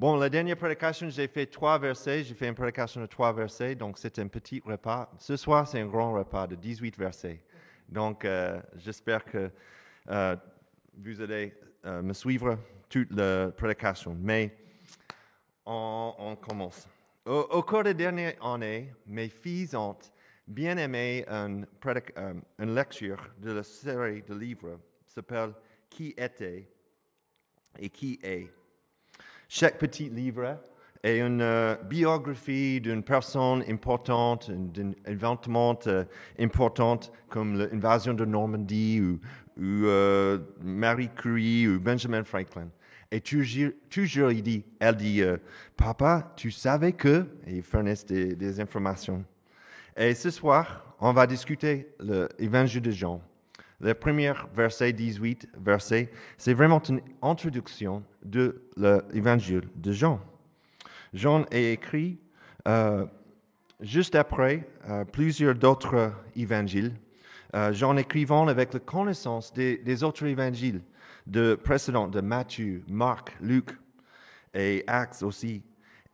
Bon, la dernière prédication, j'ai fait 3 versets. J'ai fait une prédication de 3 versets, donc c'est un petit repas. Ce soir, c'est un grand repas de 18 versets. Donc, j'espère que vous allez me suivre toute la prédication. Mais on commence. Au cours des dernières années, mes filles ont bien aimé une lecture de la série de livres qui s'appelle « Qui était et qui est ». Chaque petit livre est une biographie d'une personne importante, d'un événement important comme l'invasion de Normandie ou Marie Curie ou Benjamin Franklin. Et toujours elle dit, Papa, tu savais que, et ils fournissent des informations. Et ce soir, on va discuter l'évangile de Jean. Le premier verset, 18 verset, c'est vraiment une introduction de l'évangile de Jean. Jean est écrit juste après plusieurs d'autres évangiles. Jean écrivant avec la connaissance des autres évangiles précédents de Matthieu, Marc, Luc et Actes aussi.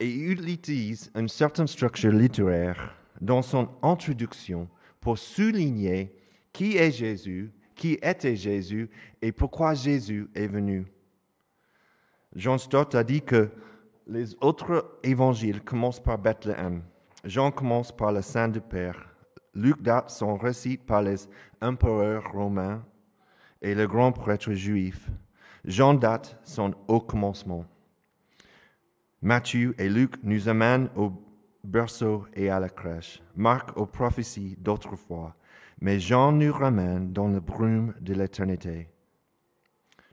Et il utilise une certaine structure littéraire dans son introduction pour souligner qui est Jésus, qui était Jésus et pourquoi Jésus est venu. John Stott a dit que les autres évangiles commencent par Bethléem. Jean commence par le Saint du Père. Luc date son récit par les empereurs romains et le grand prêtre juif. Jean date son au commencement. Matthieu et Luc nous amènent au berceau et à la crèche. Marc aux prophéties d'autrefois. Mais Jean nous ramène dans la brume de l'éternité.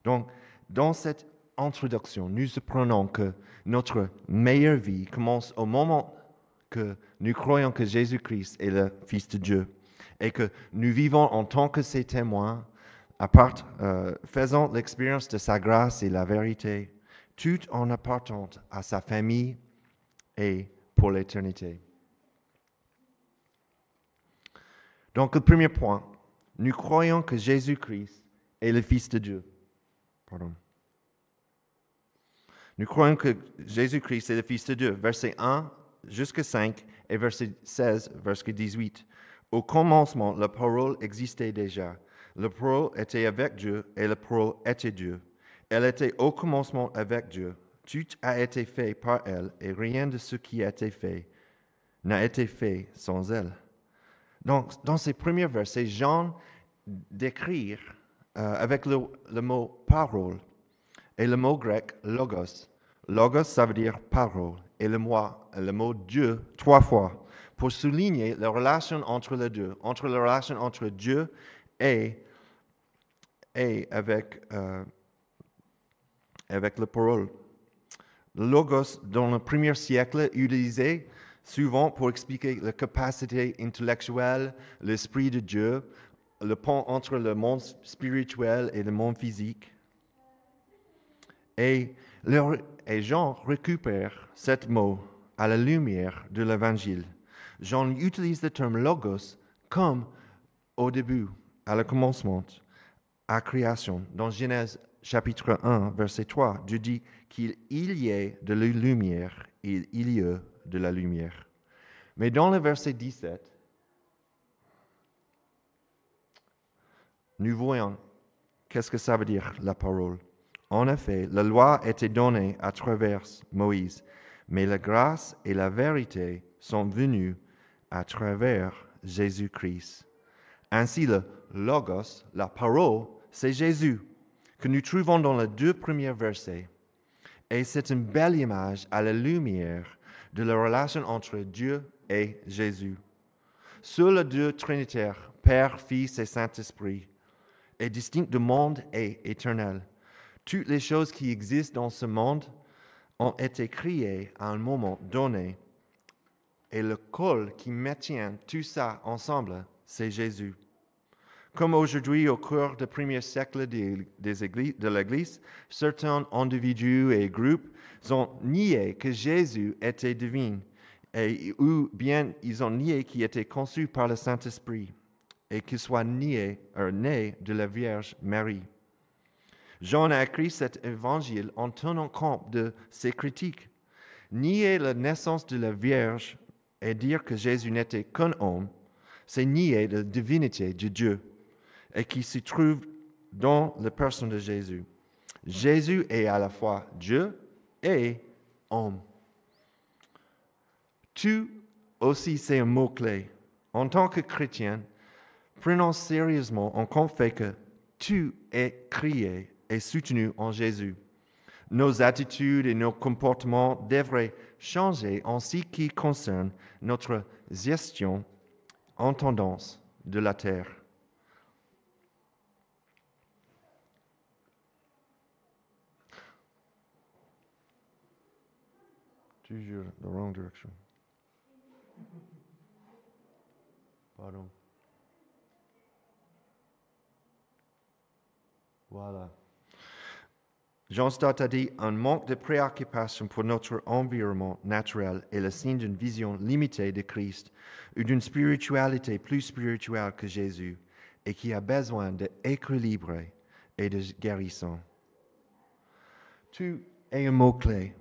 Donc, dans cette introduction, nous apprenons que notre meilleure vie commence au moment que nous croyons que Jésus-Christ est le Fils de Dieu et que nous vivons en tant que ses témoins, faisant l'expérience de sa grâce et la vérité, tout en appartenant à sa famille et pour l'éternité. Donc, le premier point, nous croyons que Jésus-Christ est le Fils de Dieu. Nous croyons que Jésus-Christ est le Fils de Dieu. Verset 1 jusqu'à 5 et verset 16, verset 18. Au commencement, la parole existait déjà. La parole était avec Dieu et la parole était Dieu. Elle était au commencement avec Dieu. Tout a été fait par elle et rien de ce qui a été fait n'a été fait sans elle. Donc, dans ces premiers versets, Jean décrit avec le mot parole et le mot grec logos. Logos, ça veut dire parole. Et le mot Dieu, 3 fois, pour souligner la relation entre les deux, entre la relation entre Dieu et avec la parole. Le logos, dans le premier siècle, utilisé souvent pour expliquer la capacité intellectuelle, l'esprit de Dieu, le pont entre le monde spirituel et le monde physique. Et Jean récupère ce mot à la lumière de l'Évangile. Jean utilise le terme logos comme au début, à le commencement, à création. Dans Genèse chapitre 1, verset 3, Dieu dit qu'il y ait de la lumière et il y a de la lumière. Mais dans le verset 17, nous voyons qu'est-ce que ça veut dire, la parole. En effet, la loi était donnée à travers Moïse, mais la grâce et la vérité sont venues à travers Jésus-Christ. Ainsi, le logos, la parole, c'est Jésus, que nous trouvons dans les 2 premiers versets. Et c'est une belle image à la lumière de la relation entre Dieu et Jésus. Seul le Dieu trinitaire, Père, Fils et Saint-Esprit, est distinct du monde et éternel. Toutes les choses qui existent dans ce monde ont été créées à un moment donné. Et le col qui maintient tout ça ensemble, c'est Jésus. Comme aujourd'hui, au cours des premiers siècles de l'Église, certains individus et groupes ont nié que Jésus était divin, ou bien ils ont nié qu'il était conçu par le Saint-Esprit et qu'il soit né de la Vierge Marie. Jean a écrit cet évangile en tenant compte de ces critiques. Nier la naissance de la Vierge et dire que Jésus n'était qu'un homme, c'est nier la divinité de Dieu et qui se trouve dans la personne de Jésus. Jésus est à la fois Dieu et homme. Tu aussi, c'est un mot-clé. En tant que chrétien, prenons sérieusement en compte fait que tu es créé et soutenu en Jésus. Nos attitudes et nos comportements devraient changer en ce qui concerne notre gestion en tendance de la terre. Toujours the wrong direction. Pardon. Voilà. Jean Stott a dit, un manque de préoccupation pour notre environnement naturel est le signe d'une vision limitée de Christ ou d'une spiritualité plus spirituelle que Jésus et qui a besoin d'équilibre et de guérison. Tu es un mot-clé.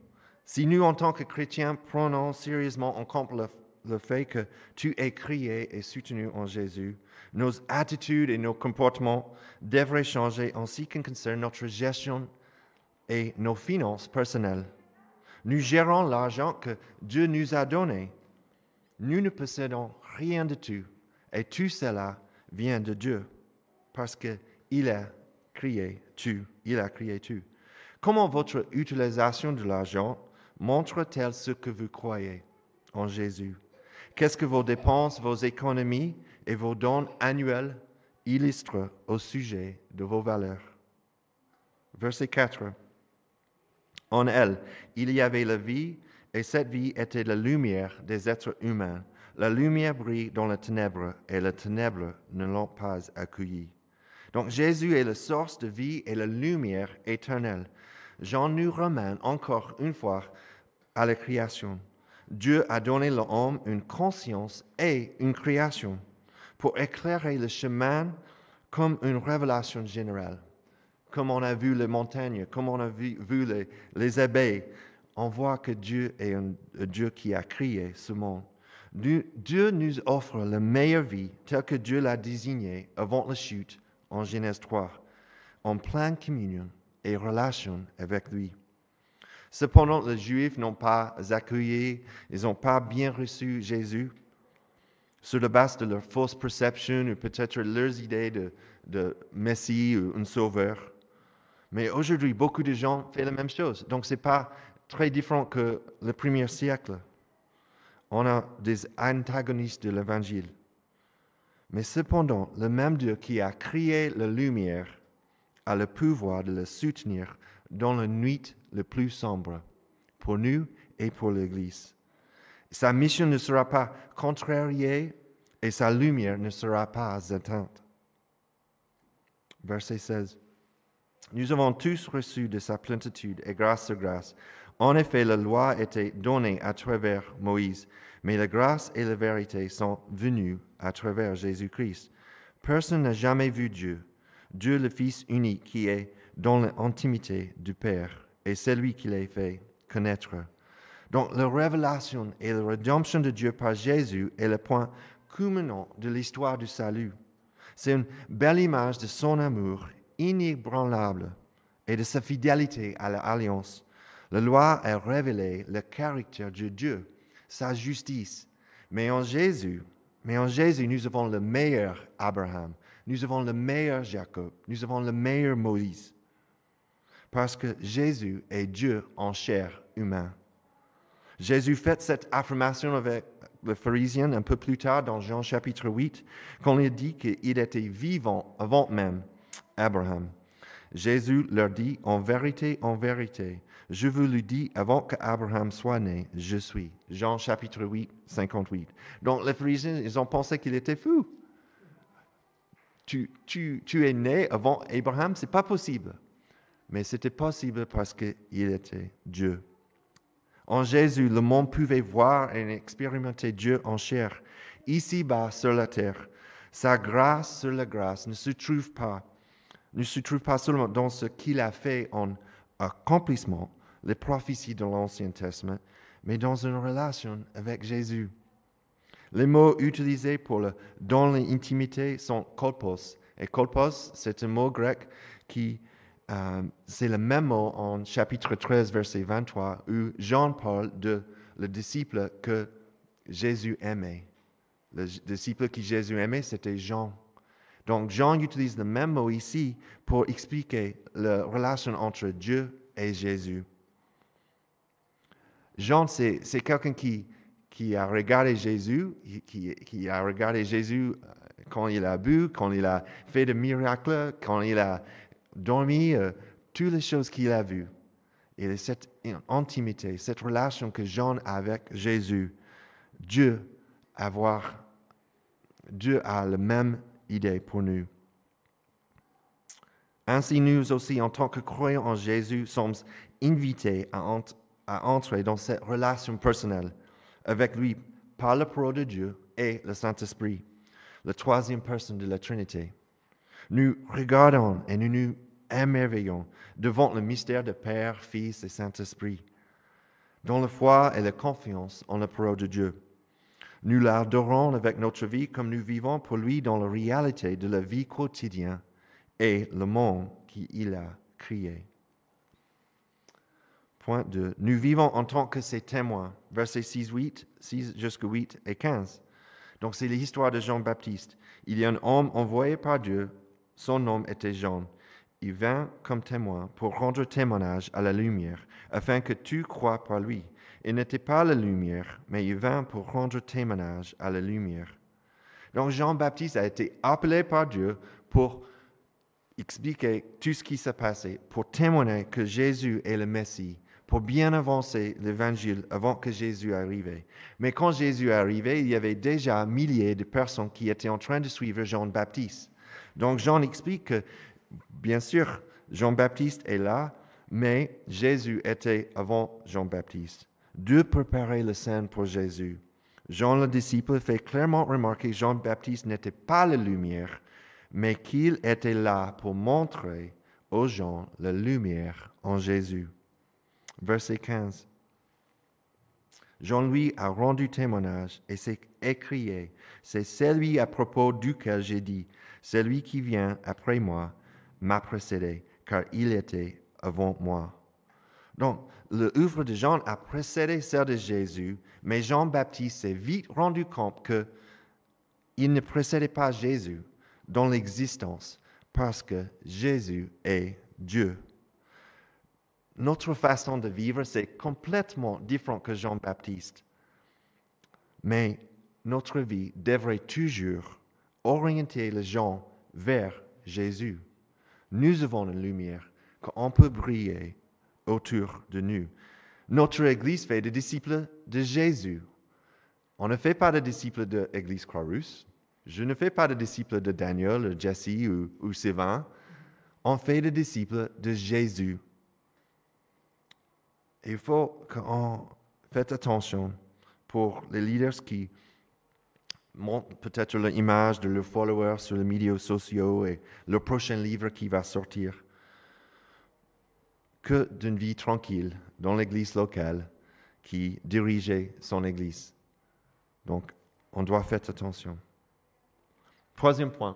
Si nous, en tant que chrétiens, prenons sérieusement en compte le fait que tu es créé et soutenu en Jésus, nos attitudes et nos comportements devraient changer en ce qui concerne notre gestion et nos finances personnelles. Nous gérons l'argent que Dieu nous a donné. Nous ne possédons rien de tout. Et tout cela vient de Dieu parce qu'il a créé tout. Il a créé tout. Comment votre utilisation de l'argent montre-t-elle ce que vous croyez en Jésus? Qu'est-ce que vos dépenses, vos économies et vos dons annuels illustrent au sujet de vos valeurs? Verset 4. En elle, il y avait la vie, et cette vie était la lumière des êtres humains. La lumière brille dans les ténèbres, et les ténèbres ne l'ont pas accueillie. Donc Jésus est la source de vie et la lumière éternelle. Jean nous ramène encore une fois à la création. Dieu a donné à l'homme une conscience et une création pour éclairer le chemin comme une révélation générale. Comme on a vu les montagnes, comme on a vu les abeilles, on voit que Dieu est un Dieu qui a créé ce monde. Dieu nous offre la meilleure vie telle que Dieu l'a désignée avant la chute en Genèse 3, en pleine communion et relation avec lui. Cependant, les Juifs n'ont pas accueilli, ils n'ont pas bien reçu Jésus sur la base de leur fausse perception ou peut-être leurs idées de Messie ou un sauveur. Mais aujourd'hui, beaucoup de gens font la même chose. Donc, ce n'est pas très différent que le premier siècle. On a des antagonistes de l'Évangile. Mais cependant, le même Dieu qui a créé la lumière a le pouvoir de le soutenir dans la nuit la plus sombre, pour nous et pour l'Église. Sa mission ne sera pas contrariée et sa lumière ne sera pas éteinte. Verset 16. Nous avons tous reçu de sa plénitude et grâce sur grâce. En effet, la loi était donnée à travers Moïse, mais la grâce et la vérité sont venues à travers Jésus-Christ. Personne n'a jamais vu Dieu. Dieu le Fils unique qui est dans l'intimité du Père, et c'est lui qui l'a fait connaître. Donc, la révélation et la rédemption de Dieu par Jésus est le point culminant de l'histoire du salut. C'est une belle image de son amour inébranlable et de sa fidélité à l'alliance. La loi a révélé le caractère de Dieu, sa justice. Mais en Jésus, nous avons le meilleur Abraham, nous avons le meilleur Jacob, nous avons le meilleur Moïse. Parce que Jésus est Dieu en chair humaine. Jésus fait cette affirmation avec les pharisiens un peu plus tard dans Jean chapitre 8, quand il dit qu'il était vivant avant même Abraham. Jésus leur dit, en vérité, je vous le dis, avant qu'Abraham soit né, je suis. Jean chapitre 8, 58. Donc les pharisiens, ils ont pensé qu'il était fou. Tu es né avant Abraham, ce n'est pas possible. Mais c'était possible parce qu'il était Dieu. En Jésus, le monde pouvait voir et expérimenter Dieu en chair, ici-bas sur la terre. Sa grâce sur la grâce ne se trouve pas ne se trouve pas seulement dans ce qu'il a fait en accomplissement, les prophéties de l'Ancien Testament, mais dans une relation avec Jésus. Les mots utilisés pour le dans l'intimité sont kolpos. Et kolpos, c'est un mot grec qui, c'est le même mot en chapitre 13, verset 23, où Jean parle de le disciple que Jésus aimait. Le disciple que Jésus aimait, c'était Jean. Donc, Jean utilise le même mot ici pour expliquer la relation entre Dieu et Jésus. Jean, c'est quelqu'un qui a regardé Jésus, qui a regardé Jésus quand il a bu, quand il a fait des miracles, quand il a dormi, toutes les choses qu'il a vues. Et cette intimité, cette relation que Jean a avec Jésus, Dieu a la même idée pour nous. Ainsi, nous aussi, en tant que croyants en Jésus, sommes invités à entrer dans cette relation personnelle avec lui par la parole de Dieu et le Saint-Esprit, la troisième personne de la Trinité. Nous regardons et nous nous émerveillons devant le mystère de Père, Fils et Saint-Esprit, dans la foi et la confiance en la parole de Dieu. Nous l'adorons avec notre vie comme nous vivons pour lui dans la réalité de la vie quotidienne et le monde qu'il a créé. Point 2. Nous vivons en tant que ses témoins. Versets 6 jusqu'à 8 et 15. Donc, c'est l'histoire de Jean-Baptiste. Il y a un homme envoyé par Dieu. Son nom était Jean. Il vint comme témoin pour rendre témoignage à la lumière, afin que tu crois par lui. Il n'était pas la lumière, mais il vint pour rendre témoignage à la lumière. Donc, Jean-Baptiste a été appelé par Dieu pour expliquer tout ce qui s'est passé, pour témoigner que Jésus est le Messie, pour bien avancer l'Évangile avant que Jésus arrive. Mais quand Jésus est arrivé, il y avait déjà milliers de personnes qui étaient en train de suivre Jean-Baptiste. Donc Jean explique que, bien sûr, Jean-Baptiste est là, mais Jésus était avant Jean-Baptiste. Dieu préparait le scène pour Jésus. Jean le disciple fait clairement remarquer que Jean-Baptiste n'était pas la lumière, mais qu'il était là pour montrer aux gens la lumière en Jésus. Verset 15. Jean lui a rendu témoignage et s'est écrié, c'est celui à propos duquel j'ai dit, celui qui vient après moi m'a précédé, car il était avant moi. Donc, l'œuvre de Jean a précédé celle de Jésus, mais Jean-Baptiste s'est vite rendu compte qu'il ne précédait pas Jésus dans l'existence, parce que Jésus est Dieu. Notre façon de vivre, c'est complètement différent que Jean-Baptiste. Mais notre vie devrait toujours orienter les gens vers Jésus. Nous avons une lumière qu'on peut briller autour de nous. Notre Église fait des disciples de Jésus. On ne fait pas de disciples de l'Église Croix-Rousse. Je ne fais pas de disciples de Daniel, Jesse ou Sylvain. On fait des disciples de Jésus. Il faut qu'on fasse attention pour les leaders qui montrent peut-être l'image de leurs followers sur les médias sociaux et le prochain livre qui va sortir. Que d'une vie tranquille dans l'église locale qui dirigeait son église. Donc, on doit faire attention. Troisième point.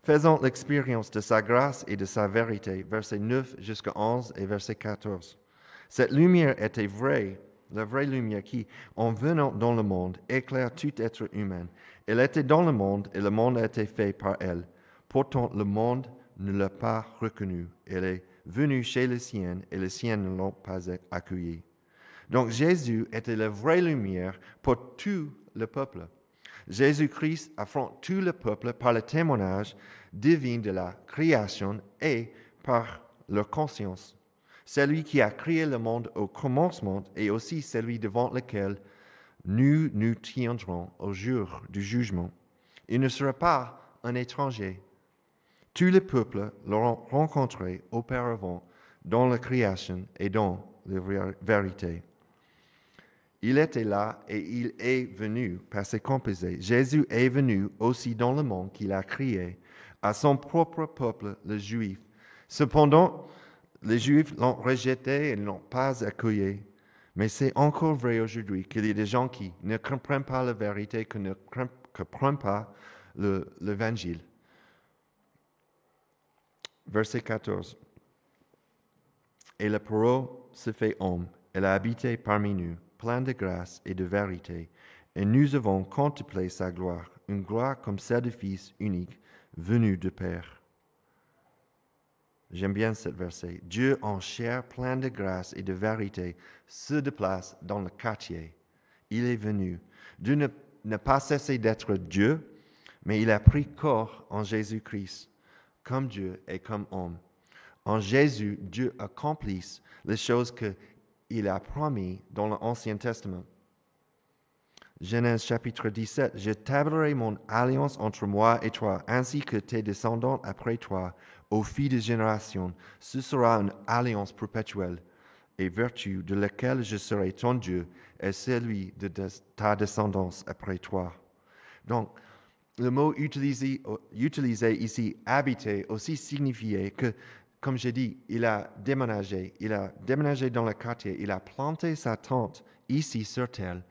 Faisons l'expérience de sa grâce et de sa vérité, versets 9 jusqu'à 11 et verset 14. Cette lumière était vraie, la vraie lumière qui, en venant dans le monde, éclaire tout être humain. Elle était dans le monde et le monde a été fait par elle. Pourtant, le monde ne l'a pas reconnue. Elle est venue chez les siens et les siens ne l'ont pas accueillie. Donc, Jésus était la vraie lumière pour tout le peuple. Jésus-Christ affronte tout le peuple par le témoignage divin de la création et par leur conscience. Celui qui a créé le monde au commencement est aussi celui devant lequel nous nous tiendrons au jour du jugement. Il ne sera pas un étranger. Tous les peuples l'auront rencontré auparavant dans la création et dans la vérité. Il était là et il est venu, passé composé. Jésus est venu aussi dans le monde qu'il a créé, à son propre peuple, le juif, Cependant, les Juifs l'ont rejeté et ne l'ont pas accueilli. Mais c'est encore vrai aujourd'hui qu'il y a des gens qui ne comprennent pas la vérité, qui ne comprennent pas l'Évangile. Verset 14. Et la parole se fait homme. Elle a habité parmi nous, plein de grâce et de vérité. Et nous avons contemplé sa gloire, une gloire comme celle du Fils unique, venu de Père. J'aime bien ce verset. Dieu en chair, plein de grâce et de vérité, se déplace dans le quartier. Il est venu. Dieu n'a pas cessé d'être Dieu, mais il a pris corps en Jésus-Christ, comme Dieu et comme homme. En Jésus, Dieu accomplit les choses qu'il a promis dans l'Ancien Testament. Genèse chapitre 17, « J'établirai mon alliance entre moi et toi, ainsi que tes descendants après toi, aux filles de génération. Ce sera une alliance perpétuelle, et vertu de laquelle je serai ton Dieu, et celui de ta descendance après toi. » Donc, le mot utilisé ici, « habiter », aussi signifiait que, comme j'ai dit, il a déménagé dans le quartier, il a planté sa tente ici sur terre,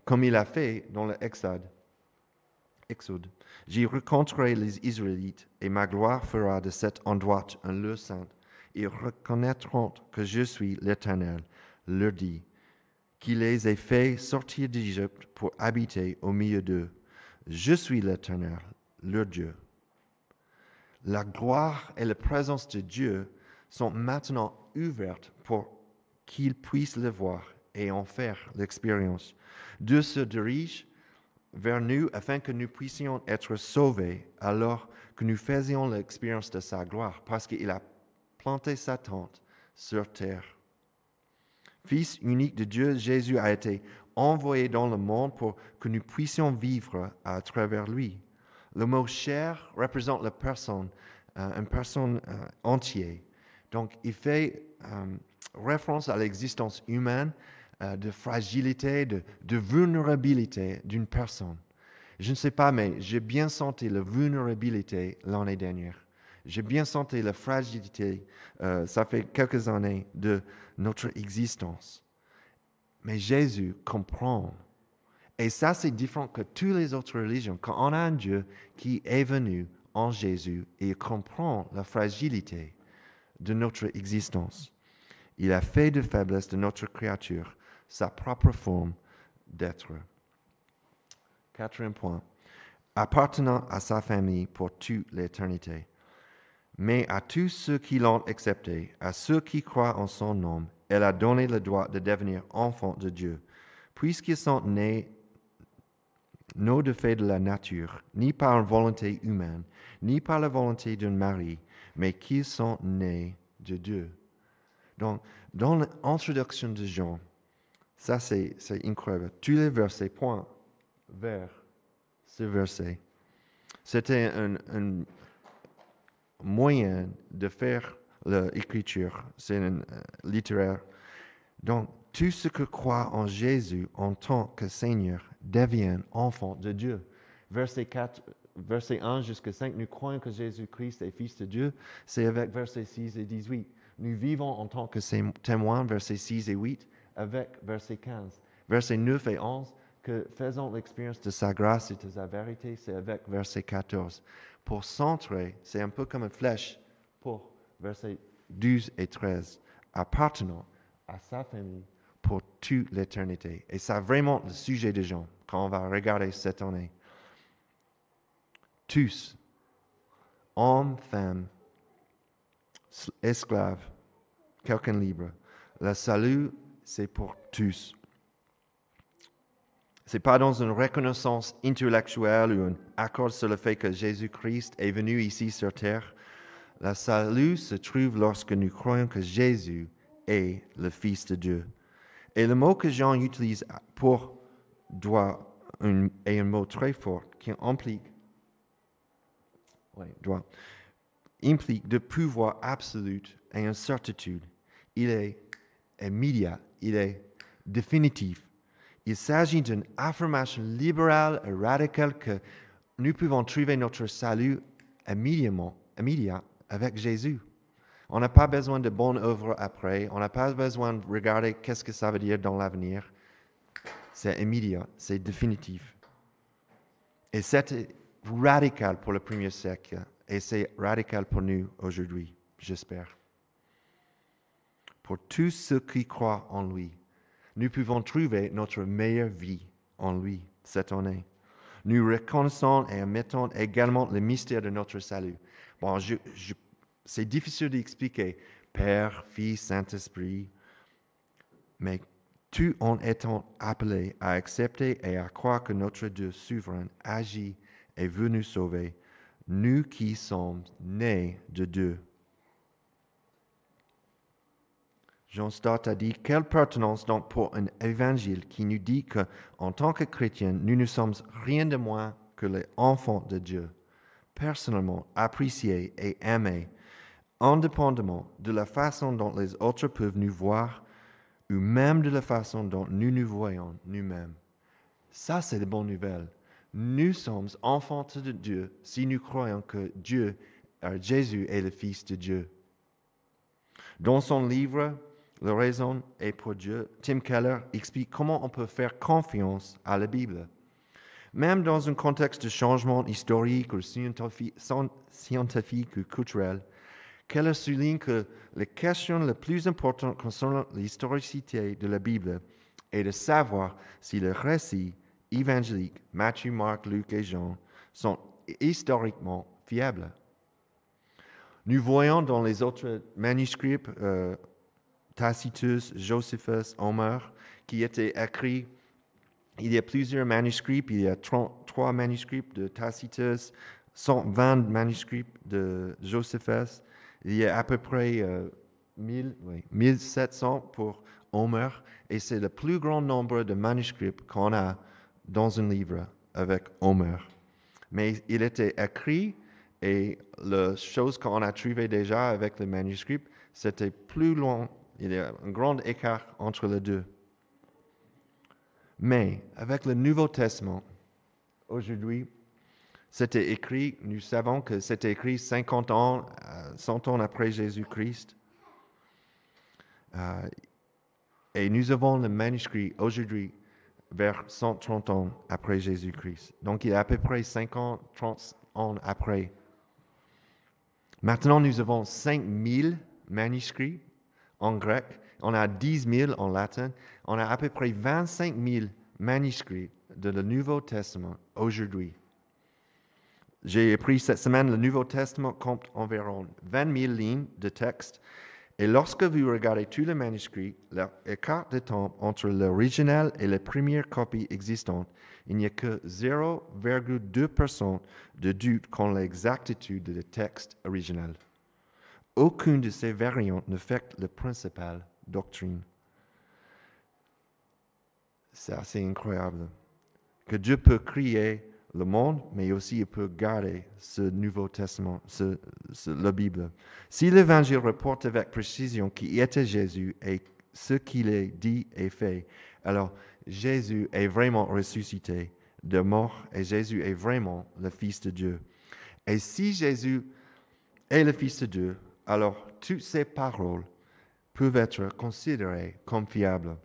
comme il a fait dans l'Exode. J'y rencontrerai les Israélites, et ma gloire fera de cet endroit un lieu saint. Ils reconnaîtront que je suis l'Éternel, leur dit, qui les ai fait sortir d'Égypte pour habiter au milieu d'eux. Je suis l'Éternel, leur Dieu. La gloire et la présence de Dieu sont maintenant ouvertes pour qu'ils puissent le voir et en faire l'expérience. Dieu se dirige vers nous afin que nous puissions être sauvés alors que nous faisions l'expérience de sa gloire, parce qu'il a planté sa tente sur terre. Fils unique de Dieu, Jésus a été envoyé dans le monde pour que nous puissions vivre à travers lui. Le mot « chair » représente la personne, une personne entière. Donc, il fait référence à l'existence humaine, de fragilité, de vulnérabilité d'une personne. Je ne sais pas, mais j'ai bien senti la vulnérabilité l'année dernière. J'ai bien senti la fragilité, ça fait quelques années, de notre existence. Mais Jésus comprend. Et ça, c'est différent que toutes les autres religions. Quand on a un Dieu qui est venu en Jésus et il comprend la fragilité de notre existence, il a fait de faiblesse de notre créature sa propre forme d'être. Quatrième point, appartenant à sa famille pour toute l'éternité. Mais à tous ceux qui l'ont accepté, à ceux qui croient en son nom, elle a donné le droit de devenir enfants de Dieu, puisqu'ils sont nés non de fait de la nature, ni par une volonté humaine, ni par la volonté d'un mari, mais qu'ils sont nés de Dieu. Donc, dans l'introduction de Jean, ça c'est incroyable. Tous les versets pointent vers ce verset. C'était un moyen de faire l'écriture, c'est littéraire. Donc, tous ceux qui croient en Jésus en tant que Seigneur deviennent enfants de Dieu. Verset 1 jusqu'à 5, nous croyons que Jésus-Christ est Fils de Dieu. C'est avec versets 6 et 18. Nous vivons en tant que témoins, versets 6 et 8, avec verset 15. Versets 9 et 11, que faisons l'expérience de sa grâce et de sa vérité, c'est avec verset 14. Pour centrer, c'est un peu comme une flèche pour versets 12 et 13, appartenant à sa famille pour toute l'éternité. Et c'est vraiment le sujet de Jean, quand on va regarder cette année. Tous, hommes, femmes, esclaves, quelqu'un libre. Le salut, c'est pour tous. Ce n'est pas dans une reconnaissance intellectuelle ou un accord sur le fait que Jésus-Christ est venu ici sur terre. Le salut se trouve lorsque nous croyons que Jésus est le Fils de Dieu. Et le mot que Jean utilise pour doit est un mot très fort qui implique de pouvoir absolu et une certitude. Il est immédiat, il est définitif. Il s'agit d'une affirmation libérale et radicale que nous pouvons trouver notre salut immédiat avec Jésus. On n'a pas besoin de bonnes œuvres après. On n'a pas besoin de regarder qu'est-ce que ça veut dire dans l'avenir. C'est immédiat, c'est définitif. Et c'était radical pour le premier siècle. Et c'est radical pour nous aujourd'hui, j'espère. Pour tous ceux qui croient en lui, nous pouvons trouver notre meilleure vie en lui cette année. Nous reconnaissons et admettons également le mystère de notre salut. Bon, c'est difficile d'expliquer Père, Fils, Saint-Esprit, mais tout en étant appelés à accepter et à croire que notre Dieu souverain agit et veut nous sauver, nous qui sommes nés de Dieu. John Stott a dit, quelle pertinence donc pour un évangile qui nous dit qu'en tant que chrétiens, nous ne sommes rien de moins que les enfants de Dieu, personnellement appréciés et aimés, indépendamment de la façon dont les autres peuvent nous voir ou même de la façon dont nous nous voyons nous-mêmes. Ça, c'est de bonnes nouvelles. Nous sommes enfants de Dieu si nous croyons que Jésus est le Fils de Dieu. Dans son livre, La raison est pour Dieu, Tim Keller explique comment on peut faire confiance à la Bible. Même dans un contexte de changement historique ou scientifique ou culturel, Keller souligne que la question la plus importante concernant l'historicité de la Bible est de savoir si les récits évangéliques, Matthieu, Marc, Luc et Jean, sont historiquement fiables. Nous voyons dans les autres manuscrits Tacitus, Josephus, Homère, qui étaient écrits. Il y a plusieurs manuscrits, il y a 33 manuscrits de Tacitus, 120 manuscrits de Josephus. Il y a à peu près 1700 pour Homère, et c'est le plus grand nombre de manuscrits qu'on a dans un livre avec Homère. Mais il était écrit, et la chose qu'on a trouvée déjà avec le manuscrit, c'était plus loin. Il y a un grand écart entre les deux. Mais avec le Nouveau Testament, aujourd'hui, c'était écrit, nous savons que c'était écrit 50 ans, 100 ans après Jésus-Christ. Et nous avons le manuscrit aujourd'hui vers 130 ans après Jésus-Christ. Donc il y a à peu près 50, 30 ans après. Maintenant, nous avons 5000 manuscrits en grec, on a 10 000 en latin, on a à peu près 25 000 manuscrits de le Nouveau Testament aujourd'hui. J'ai appris cette semaine, le Nouveau Testament compte environ 20 000 lignes de texte, et lorsque vous regardez tous les manuscrits, l'écart de temps entre l'original et la première copie existante, il n'y a que 0,2% de doute quant à l'exactitude du texte original. Aucune de ces variantes n'affecte la principale doctrine. C'est assez incroyable que Dieu peut créer le monde, mais aussi il peut garder ce Nouveau Testament, la Bible. Si l'Évangile reporte avec précision qui était Jésus et ce qu'il est dit et fait, alors Jésus est vraiment ressuscité de mort et Jésus est vraiment le Fils de Dieu. Et si Jésus est le Fils de Dieu, alors toutes ces paroles peuvent être considérées comme fiables,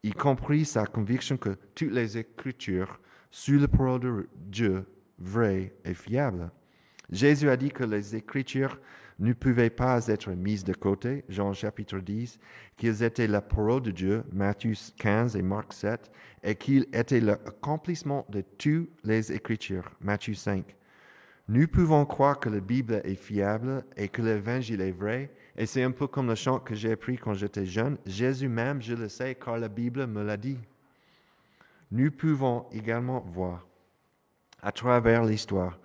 y compris sa conviction que toutes les Écritures sont la parole de Dieu, vraie et fiable. Jésus a dit que les Écritures ne pouvaient pas être mises de côté, Jean chapitre 10, qu'ils étaient la parole de Dieu, Matthieu 15 et Marc 7, et qu'ils étaient l'accomplissement de toutes les Écritures, Matthieu 5. Nous pouvons croire que la Bible est fiable et que l'Évangile est vrai, et c'est un peu comme le chant que j'ai appris quand j'étais jeune. Jésus même, je le sais, car la Bible me l'a dit. Nous pouvons également voir, à travers l'histoire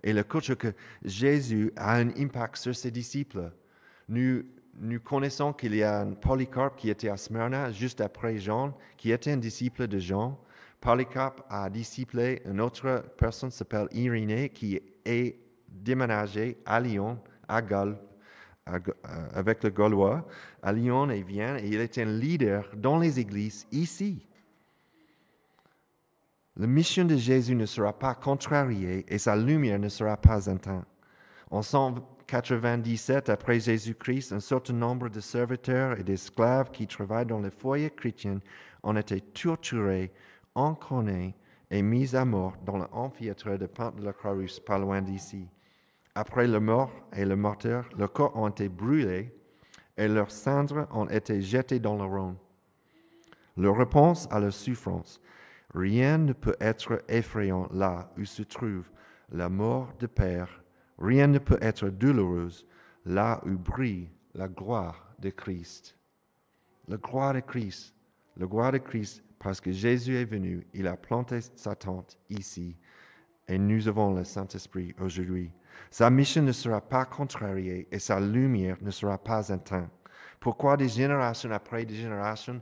et la culture, que Jésus a un impact sur ses disciples. Nous connaissons qu'il y a un Polycarpe qui était à Smyrna juste après Jean, qui était un disciple de Jean. Polycarpe a disciplé une autre personne qui s'appelle Irénée, qui est déménagé à Lyon, à Galle, avec le Gaulois, à Lyon et Vienne, et il est un leader dans les églises ici. La mission de Jésus ne sera pas contrariée et sa lumière ne sera pas éteinte. On sent 97 après Jésus-Christ, un certain nombre de serviteurs et d'esclaves qui travaillent dans les foyers chrétiens ont été torturés, encornés et mis à mort dans l'amphithéâtre de Pente de la Croix-Rousse, pas loin d'ici. Après leur mort et le martyr, leurs corps ont été brûlés et leurs cendres ont été jetées dans le Rhône. Leur réponse à leur souffrance: rien ne peut être effrayant là où se trouve la mort de Père. Rien ne peut être douloureux là où brille la gloire de Christ. La gloire de Christ. La gloire de Christ, parce que Jésus est venu, il a planté sa tente ici, et nous avons le Saint-Esprit aujourd'hui. Sa mission ne sera pas contrariée et sa lumière ne sera pas éteinte. Pourquoi des générations après des générations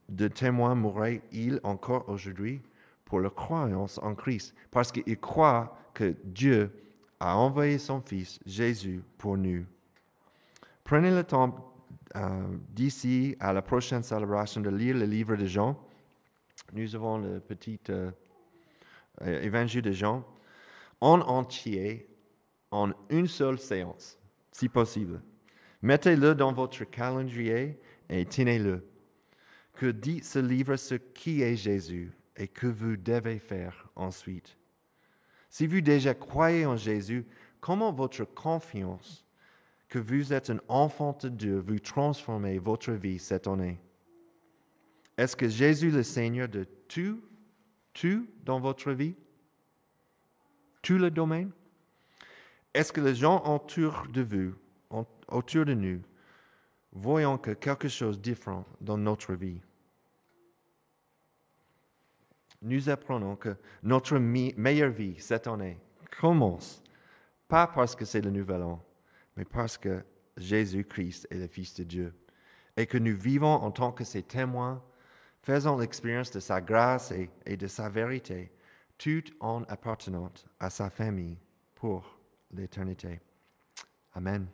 de témoins mourraient-ils encore aujourd'hui? Pour la croyance en Christ, parce qu'ils croient que Dieu a envoyé son Fils, Jésus, pour nous. Prenez le temps d'ici à la prochaine célébration de lire le livre de Jean. Nous avons le petit évangile de Jean en entier, en une seule séance, si possible. Mettez-le dans votre calendrier et tenez-le. Que dit ce livre sur qui est Jésus et que vous devez faire ensuite? Si vous déjà croyez en Jésus, comment votre confiance que vous êtes un enfant de Dieu vous transformez votre vie cette année? Est-ce que Jésus est le Seigneur de tout dans votre vie? Tout le domaine? Est-ce que les gens autour de vous, autour de nous, voyons que quelque chose de différent dans notre vie? Nous apprenons que notre meilleure vie cette année commence, pas parce que c'est le nouvel an, mais parce que Jésus-Christ est le Fils de Dieu. Et que nous vivons en tant que ses témoins, faisant l'expérience de sa grâce et de sa vérité, tout en appartenant à sa famille pour l'éternité. Amen.